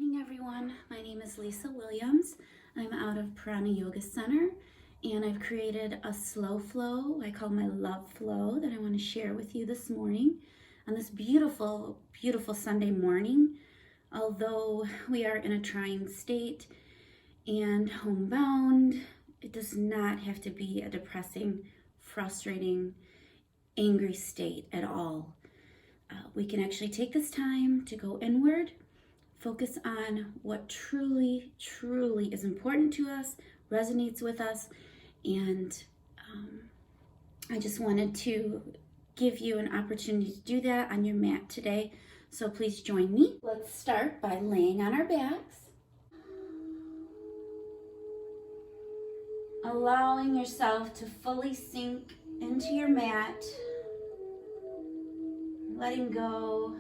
Morning, everyone. My name is Lisa Williams. I'm out of Prana Yoga Center, and I've created a slow flow I call my love flow that I want to share with you this morning on this beautiful, beautiful Sunday morning. Although we are in a trying state and homebound, it does not have to be a depressing, frustrating, angry state at all. We can actually take this time to go inward, focus on what truly, truly is important to us, resonates with us, and I just wanted to give you an opportunity to do that on your mat today. So please join me. Let's start by laying on our backs, allowing yourself to fully sink into your mat, letting go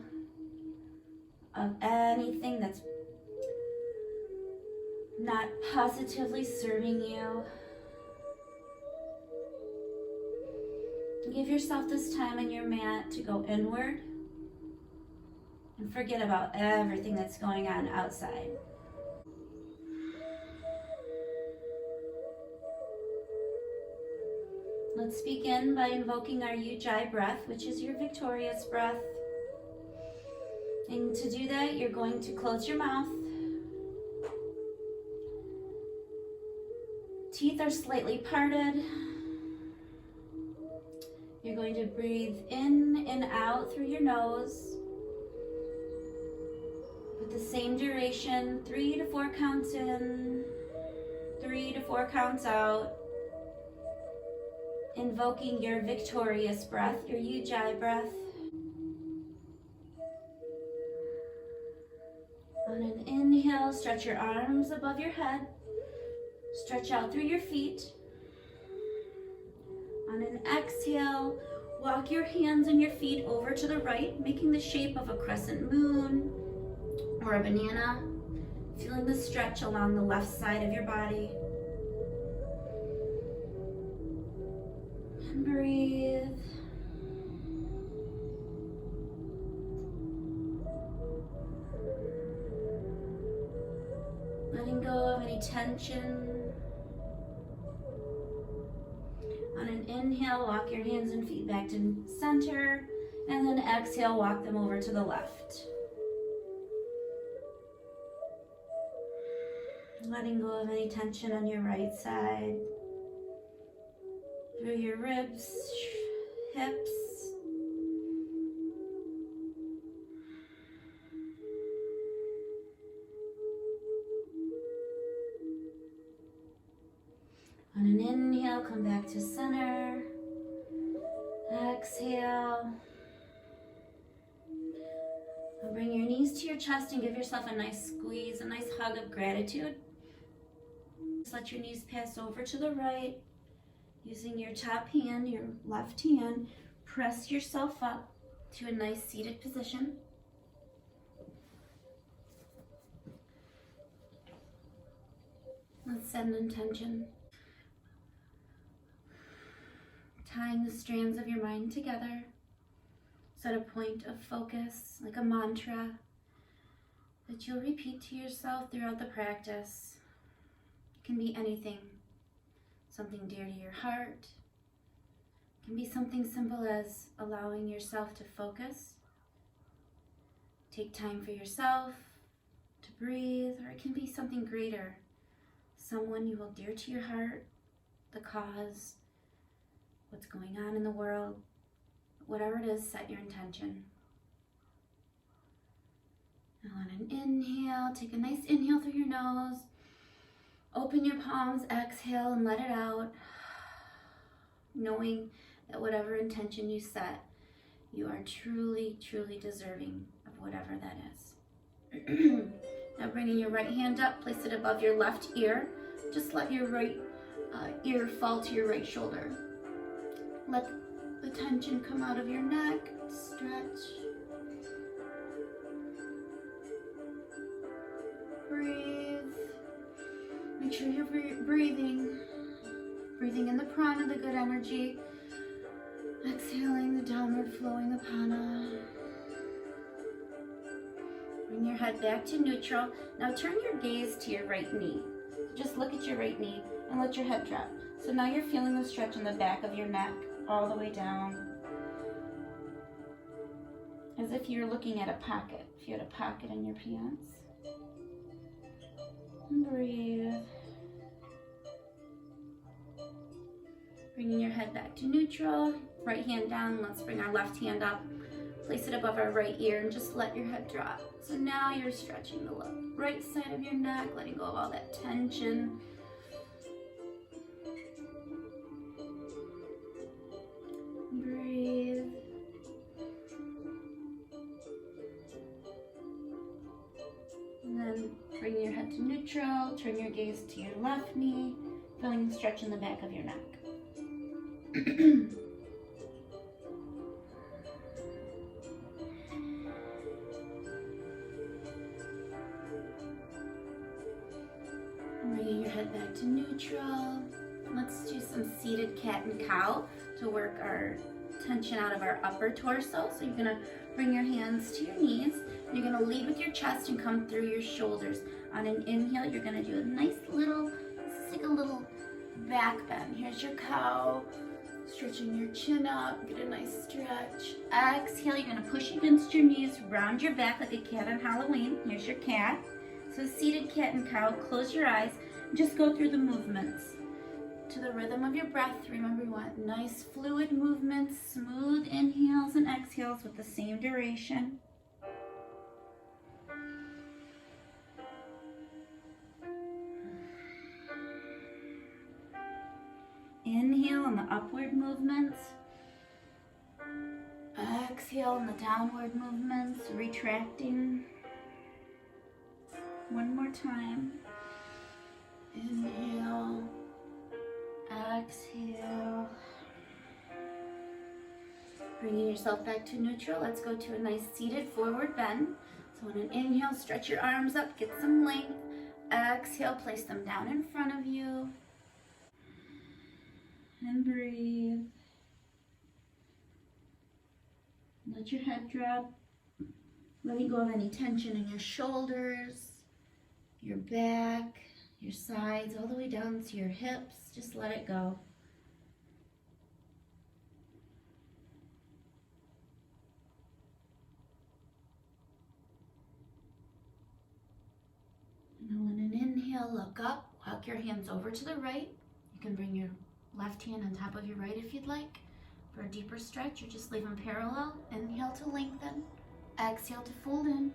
of anything that's not positively serving you. Give yourself this time on your mat to go inward and forget about everything that's going on outside. Let's begin by invoking our Ujjayi breath, which is your victorious breath. And to do that, you're going to close your mouth. Teeth are slightly parted. You're going to breathe in and out through your nose with the same duration, 3 to 4 counts in, 3 to 4 counts out. Invoking your victorious breath, your Ujjayi breath. On an inhale, stretch your arms above your head. Stretch out through your feet. On an exhale, walk your hands and your feet over to the right, making the shape of a crescent moon or a banana, feeling the stretch along the left side of your body. And breathe. Letting go of any tension. On an inhale, walk your hands and feet back to center, and then exhale, walk them over to the left. Letting go of any tension on your right side, through your ribs, hips. On an inhale, come back to center. Exhale. And bring your knees to your chest and give yourself a nice squeeze, a nice hug of gratitude. Just let your knees pass over to the right. Using your top hand, your left hand, press yourself up to a nice seated position. Let's set an intention. Tying the strands of your mind together, set a point of focus, like a mantra, that you'll repeat to yourself throughout the practice. It can be anything, something dear to your heart. It can be something simple as allowing yourself to focus, take time for yourself, to breathe, or it can be something greater, someone you hold dear to your heart, the cause, what's going on in the world. Whatever it is, set your intention. Now on an inhale, take a nice inhale through your nose. Open your palms, exhale and let it out. Knowing that whatever intention you set, you are truly, truly deserving of whatever that is. Now bringing your right hand up, place it above your left ear. Just let your right ear fall to your right shoulder. Let the tension come out of your neck, stretch. Breathe. Make sure you're breathing. Breathing in the prana, the good energy. Exhaling the downward flowing, the prana. Bring your head back to neutral. Now turn your gaze to your right knee. Just look at your right knee and let your head drop. So now you're feeling the stretch in the back of your neck all the way down. As if you're looking at a pocket. If you had a pocket in your pants. And breathe. Bringing your head back to neutral. Right hand down. Let's bring our left hand up. Place it above our right ear and just let your head drop. So now you're stretching the right side of your neck, letting go of all that tension. Breathe. And then bring your head to neutral. Turn your gaze to your left knee, feeling the stretch in the back of your neck. Bringing your head back to neutral. Let's do some seated cat and cow to work our tension out of our upper torso. So you're gonna bring your hands to your knees. And you're gonna lead with your chest and come through your shoulders. On an inhale, you're gonna do a nice little, this is like a little back bend. Here's your cow. Stretching your chin up, get a nice stretch. Exhale, you're gonna push against your knees, round your back like a cat on Halloween. Here's your cat. So seated cat and cow, close your eyes, and just go through the movements. To the rhythm of your breath, remember you want nice fluid movements, smooth inhales and exhales with the same duration. Inhale on the upward movements. Exhale on the downward movements, retracting. One more time. Inhale. Exhale. Bringing yourself back to neutral. Let's go to a nice seated forward bend. So on an inhale, stretch your arms up, get some length. Exhale, place them down in front of you. And breathe. Let your head drop. Letting go of any tension in your shoulders, your back, your sides, all the way down to your hips. Just let it go. Now on an inhale, look up. Walk your hands over to the right. You can bring your left hand on top of your right if you'd like. For a deeper stretch, or just leave them parallel. Inhale to lengthen. Exhale to fold in.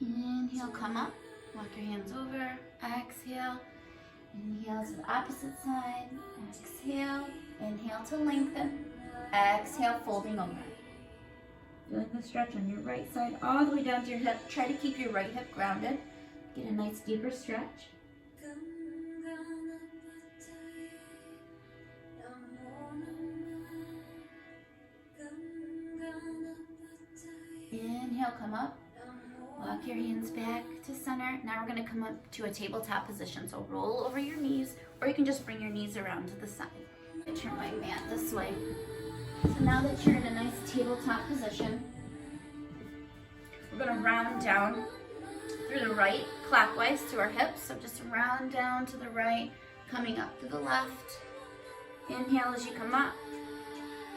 Inhale, come up. Walk your hands over. Exhale. Inhale to the opposite side. Exhale. Inhale to lengthen. Exhale, folding over. Feeling the stretch on your right side all the way down to your hip. Try to keep your right hip grounded. Get a nice deeper stretch. Inhale, come up. Walk your hands back to center. Now we're going to come up to a tabletop position. So roll over your knees, or you can just bring your knees around to the side. I turn my mat this way. So now that you're in a nice tabletop position, we're going to round down through the right, clockwise to our hips. So just round down to the right, coming up to the left. Inhale as you come up.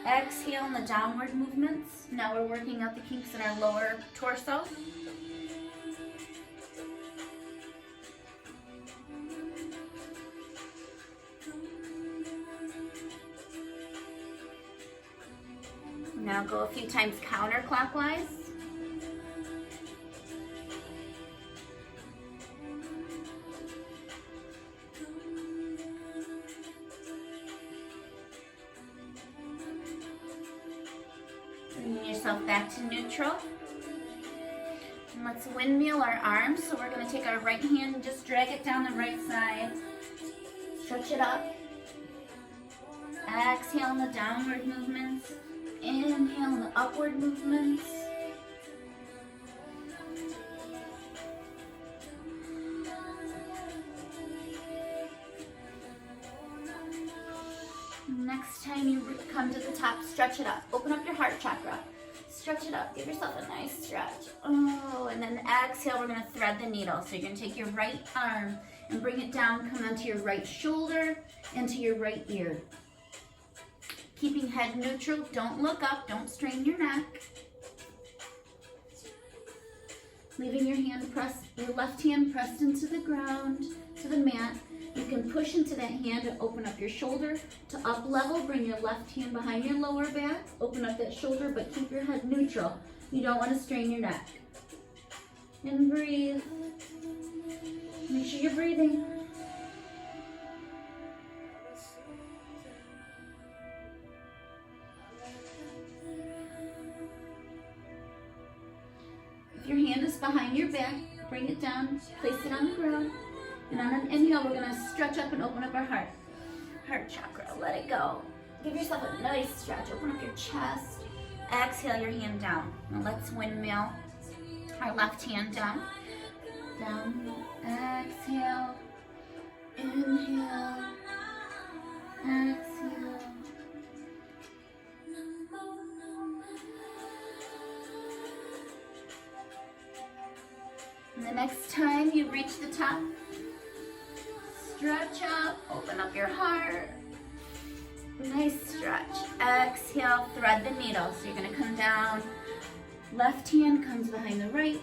Exhale in the downward movements. Now we're working out the kinks in our lower torso. Now go a few times counterclockwise. Bringing yourself back to neutral. And let's windmill our arms. So we're going to take our right hand and just drag it down the right side. Stretch it up. Exhale in the downward movements. Inhale in the upward movements. next time you come to the top, stretch it up. Open up your heart chakra. Stretch it up. Give yourself a nice stretch. Oh, and then exhale, we're going to thread the needle. So you're going to take your right arm and bring it down, come onto your right shoulder, into your right ear. Keeping head neutral. Don't look up. Don't strain your neck. Leaving your left hand pressed into the ground, to the mat. You can push into that hand and open up your shoulder to up level. Bring your left hand behind your lower back. Open up that shoulder, but keep your head neutral. You don't want to strain your neck. And breathe. Make sure you're breathing. If your hand is behind your back, bring it down, place it on the ground. And on an inhale, we're going to stretch up and open up our heart chakra. Let it go. Give yourself a nice stretch. Open up your chest. Exhale your hand down. Now let's windmill our left hand down. Down. Exhale. Inhale. Exhale. And the next time you reach the top, stretch up, open up your heart. Nice stretch. Exhale, thread the needle. So you're going to come down. Left hand comes behind the right.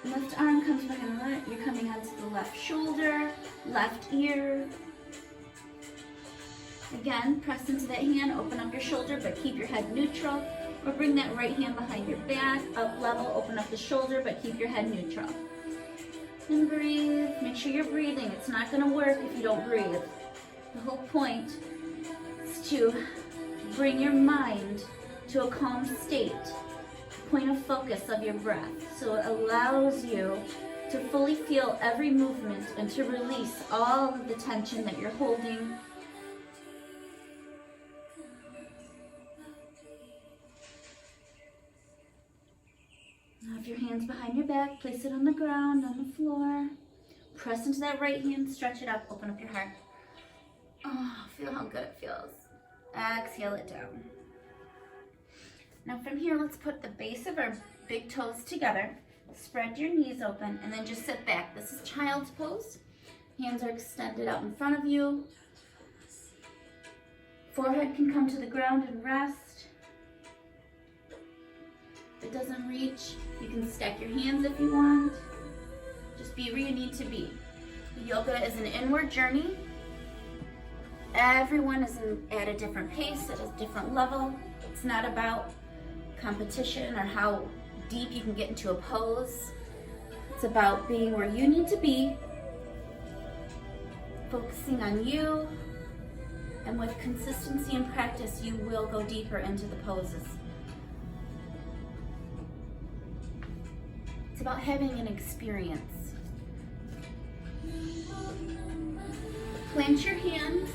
Left arm comes behind the right. You're coming onto the left shoulder, left ear. Again, press into that hand, open up your shoulder, but keep your head neutral. Or bring that right hand behind your back, up level, open up the shoulder, but keep your head neutral. And breathe. Make sure you're breathing. It's not going to work if you don't breathe. The whole point is to bring your mind to a calm state, point of focus of your breath. So it allows you to fully feel every movement and to release all of the tension that you're holding. Now if your hand's behind your back, place it on the ground, on the floor. Press into that right hand, stretch it up, open up your heart. Oh, feel how good it feels. Exhale it down. Now from here, let's put the base of our big toes together. Spread your knees open and then just sit back. This is child's pose. Hands are extended out in front of you. Forehead can come to the ground and rest. If it doesn't reach, you can stack your hands if you want. Just be where you need to be. Yoga is an inward journey. Everyone is at a different pace, at a different level. It's not about competition or how deep you can get into a pose. It's about being where you need to be, focusing on you, and with consistency and practice, you will go deeper into the poses. It's about having an experience. Plant your hands.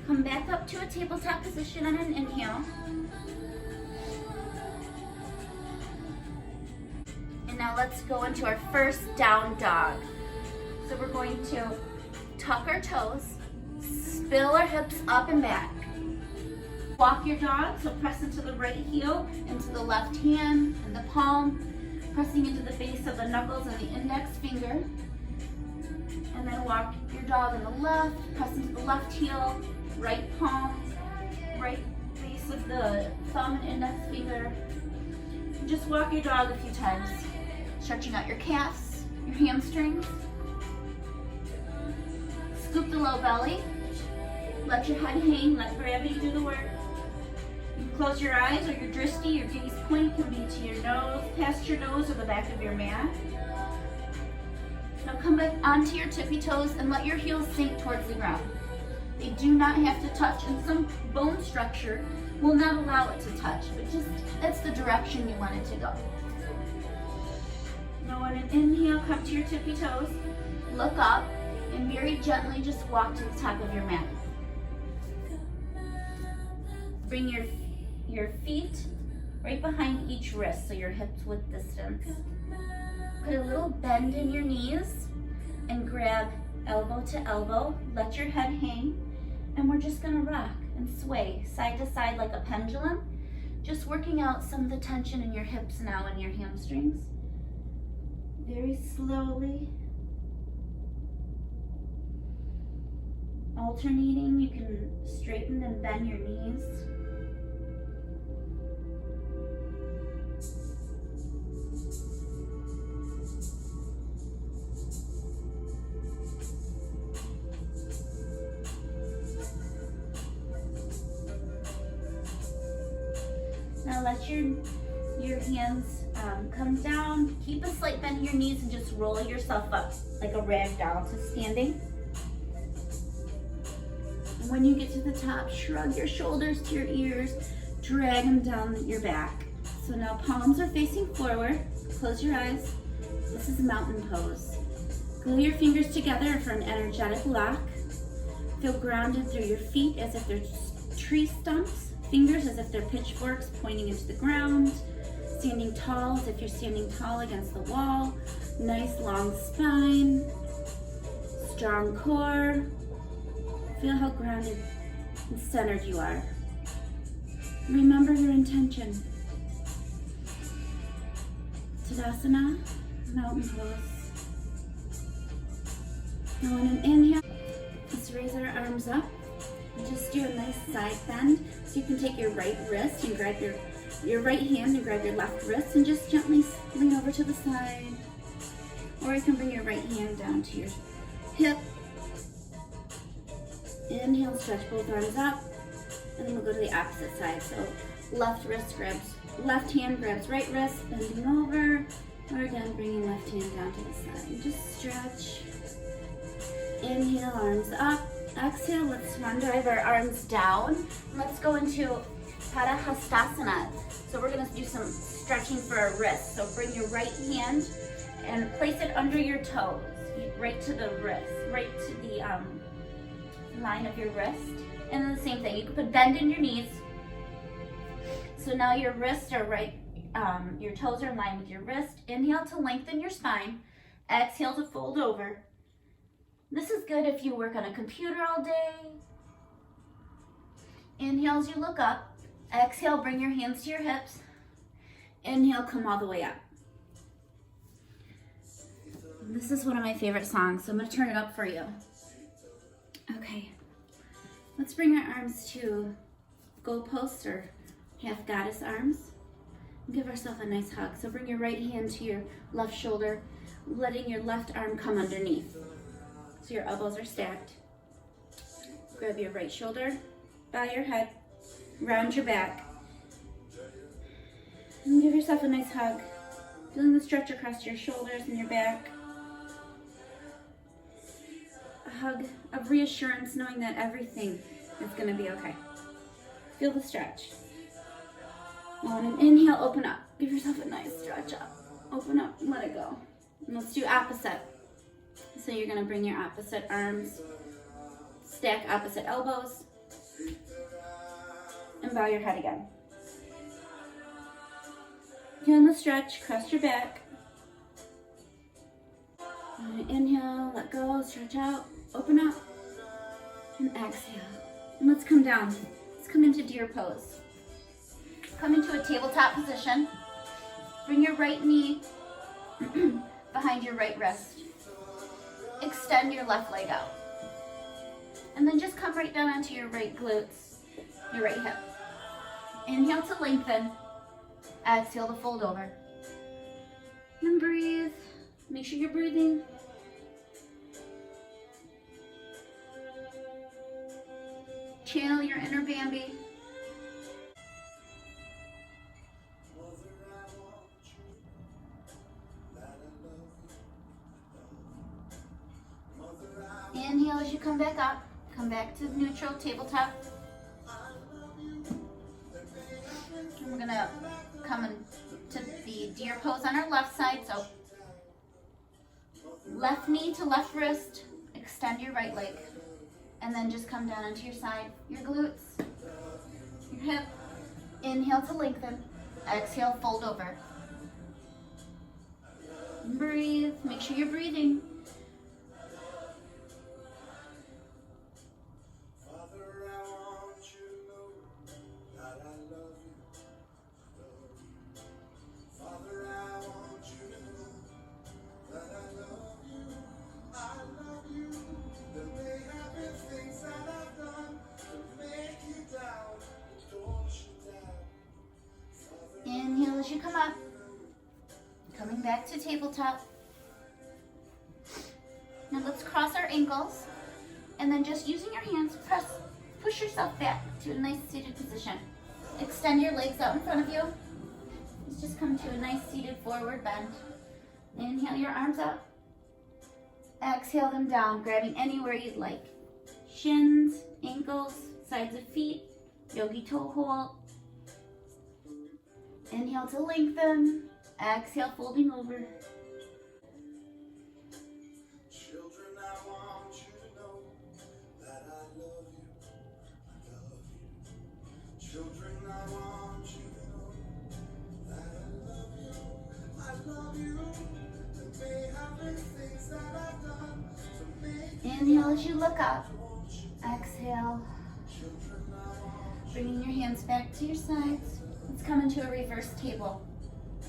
Come back up to a tabletop position on an inhale. And now let's go into our first down dog. So we're going to tuck our toes, spill our hips up and back. Walk your dog, so press into the right heel, into the left hand, and the palm, pressing into the base of the knuckles and the index finger. And then walk your dog in the left, press into the left heel, right palm, right base of the thumb and index finger. And just walk your dog a few times, stretching out your calves, your hamstrings. Scoop the low belly. Let your head hang, let gravity do the work. You can close your eyes or your drishti, your gaze point can be to your nose, past your nose or the back of your mat. Now come back onto your tippy toes and let your heels sink towards the ground. They do not have to touch, and some bone structure will not allow it to touch, but just that's the direction you want it to go. Now on an inhale, come to your tippy toes, look up, and very gently just walk to the top of your mat. Bring your feet right behind each wrist, so your hips width distance. Put a little bend in your knees and grab elbow to elbow. Let your head hang And we're just gonna rock and sway side to side like a pendulum, just working out some of the tension in your hips now and your hamstrings. Very slowly. Alternating, you can straighten and bend your knees. Now let your hands come down. Keep a slight bend in your knees and just roll yourself up like a rag doll to standing. And when you get to the top, shrug your shoulders to your ears, drag them down your back. So now palms are facing forward. Close your eyes. This is mountain pose. Glue your fingers together for an energetic lock. Feel grounded through your feet as if they're tree stumps. Fingers as if they're pitchforks pointing into the ground. Standing tall as if you're standing tall against the wall. Nice long spine. Strong core. Feel how grounded and centered you are. Remember your intention. Tadasana, mountain pose. Now on an inhale, let's raise our arms up. Just do a nice side bend. So you can take your right wrist and grab your right hand and grab your left wrist and just gently lean over to the side. Or you can bring your right hand down to your hip. Inhale, stretch both arms up. And then we'll go to the opposite side. So left hand grabs right wrist, bending over. Or again, bringing left hand down to the side. Just stretch. Inhale, arms up. Exhale, let's swan dive our arms down. Let's go into Padahastasana. So we're gonna do some stretching for our wrists. So bring your right hand and place it under your toes, right to the wrist, right to the line of your wrist. And then the same thing, you can put bend in your knees. So now your wrists are right, your toes are in line with your wrist. Inhale to lengthen your spine. Exhale to fold over. This is good if you work on a computer all day. Inhale as you look up. Exhale, bring your hands to your hips. Inhale, come all the way up. This is one of my favorite songs, so I'm gonna turn it up for you. Okay, let's bring our arms to goalposts or half goddess arms. And give ourselves a nice hug. So bring your right hand to your left shoulder, letting your left arm come underneath. So your elbows are stacked. Grab your right shoulder, bow your head, round your back. And give yourself a nice hug. Feeling the stretch across your shoulders and your back. A hug of reassurance, knowing that everything is gonna be okay. Feel the stretch. On an inhale, open up. Give yourself a nice stretch up. Open up, let it go. And let's do opposite. So you're gonna bring your opposite arms, stack opposite elbows, and bow your head again. Feel the stretch, cross your back. Inhale, let go, stretch out, open up, and exhale. And let's come down. Let's come into deer pose. Come into a tabletop position. Bring your right knee behind your right wrist. Extend your left leg out. And then just come right down onto your right glutes, your right hip. Inhale to lengthen. Exhale to fold over. And breathe. Make sure you're breathing. Channel your inner Bambi. Inhale as you come back up. Come back to neutral tabletop. And we're gonna come into the deer pose on our left side. So left knee to left wrist. Extend your right leg. And then just come down onto your side, your glutes, your hip. Inhale to lengthen. Exhale, fold over. Breathe. Make sure you're breathing. you come up. Coming back to tabletop. Now let's cross our ankles. And then just using your hands, push yourself back to a nice seated position. Extend your legs out in front of you. Let's just come to a nice seated forward bend. Inhale your arms up. Exhale them down, grabbing anywhere you'd like. Shins, ankles, sides of feet, yogi toe hold. Inhale to lengthen. Exhale, folding over. Children, I want you to know that I love you. I love you. Children, I want you to know that I love you. I love you. There may have been things that I've done to make you. Inhale as you look up. Exhale. Bringing your hands back to your sides. Let's come into a reverse table.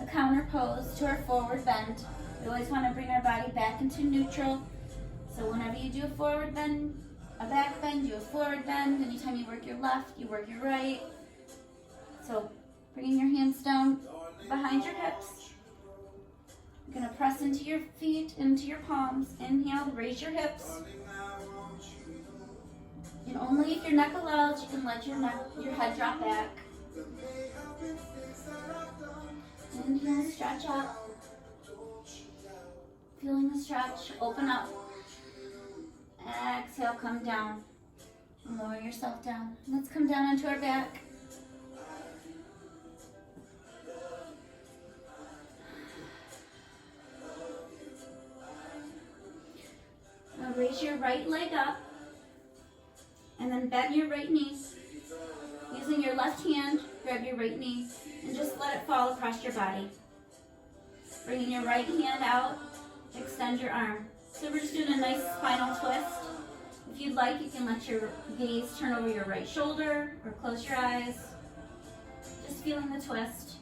A counter pose to our forward bend. We always want to bring our body back into neutral. So whenever you do a forward bend, a back bend, do a forward bend. Anytime you work your left, you work your right. So bringing your hands down behind your hips. You're going to press into your feet, into your palms. Inhale, raise your hips. And only if your neck allows, you can let your head drop back. Inhale, stretch out. Feeling the stretch, open up. Exhale, come down. Lower yourself down. Let's come down onto our back. Now raise your right leg up. And then bend your right knee. Using your left hand, grab your right knee and just let it fall across your body. Bringing your right hand out, extend your arm. So we're just doing a nice spinal twist. If you'd like, you can let your gaze turn over your right shoulder or close your eyes. Just feeling the twist.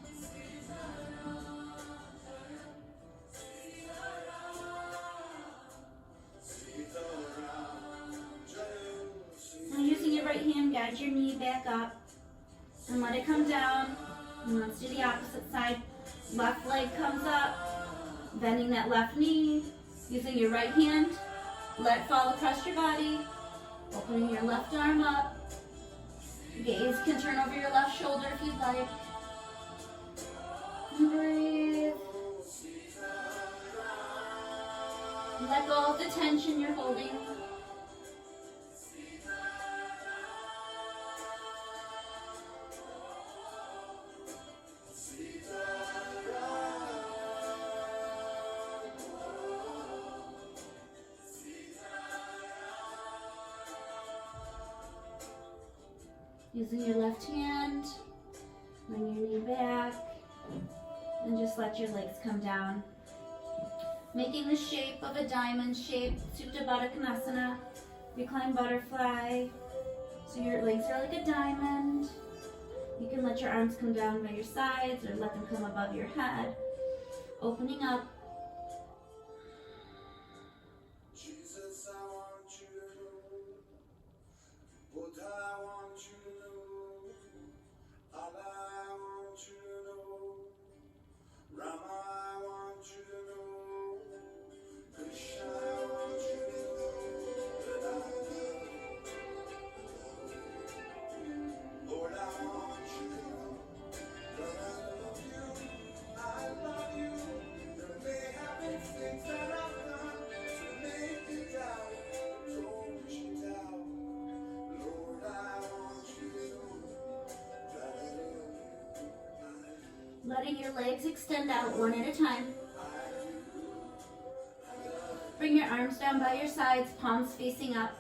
Now using your right hand, guide your knee back up and let it come down. And let's do the opposite side. Left leg comes up, bending that left knee. Using your right hand, let it fall across your body. Opening your left arm up. Gaze can turn over your left shoulder if you'd like. And breathe. Let go of the tension you're holding. Using your left hand, bring your knee back, and just let your legs come down. Making the shape of a diamond shape, Supta Baddha Konasana, recline butterfly. So your legs are like a diamond. You can let your arms come down by your sides or let them come above your head. Opening up. Jesus, I want you to know. Buddha, I want you to know. Allah, I want you to know. Rama, I want you to know. Krishna, I want you to know that I love you. Lord, I want you to know that I love you. There may have been things that I've done to make you doubt. Don't push it down. Lord, I want you to know that I love you. Letting your legs extend out one at a time. Bring your arms down by your sides, palms facing up.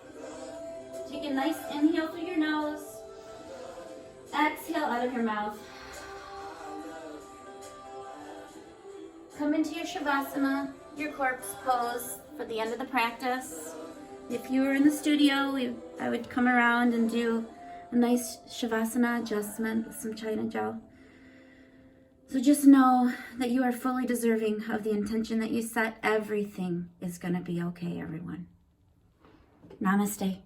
Take a nice inhale through your nose. Exhale out of your mouth. Come into your Shavasana, your corpse pose for the end of the practice. If you were in the studio, I would come around and do a nice Shavasana adjustment with some China gel. So just know that you are fully deserving of the intention that you set. Everything is going to be okay, everyone. Namaste.